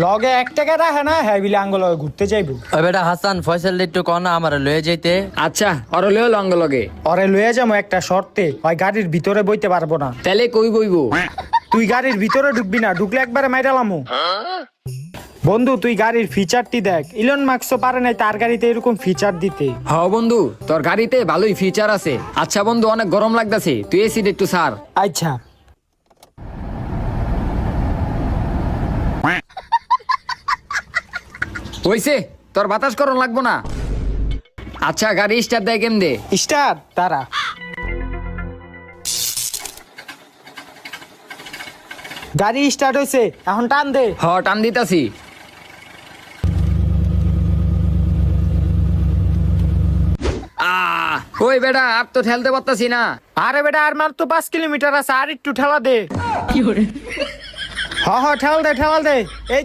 লগে 1 টাকা রাখে না, হ্যাঁ বিলে আঙ্গ লগে ঘুরতে যাইবো। ওই বেটা হাসান ফয়সাল একটু কনা আমার লয়ে যাইতে। আচ্ছা ওর লইও লঙ্গ লগে। ওরে লইয়া যাবো একটা শর্তে, ওই গাড়ির ভিতরে বইতে পারবো না। তাহলে কই বইবো? তুই গাড়ির ভিতরে ঢুকবি না, ঢুকলে একবারে মাইরালামু। বন্ধু তুই গাড়ির ফিচারটি দেখ, ইলন মাস্কও পারে নাই তার গাড়িতে এরকম ফিচার দিতে। হ বন্ধু তোর গাড়িতে ভালোই ফিচার আছে। আচ্ছা বন্ধু অনেক গরম লাগতাছে, তুই এসিড একটু ছাড়। আচ্ছা হইছে, তোর বাতাস করণ লাগবো না। আচ্ছা গাড়ি স্টার্ট দেয় কেমনে? স্টার্ট তারা। গাড়ি স্টার্ট হয়েছে, এখন টান দে। হ টান দিতাছি। ওই বেটা আর তো ঠেলতে পারতাছি না। আরে বেটা আর মার তো 5 কিলোমিটার আছে, আর একটু ঠেলা দে। হ হ ঠেল দে ঠেলা দে। এই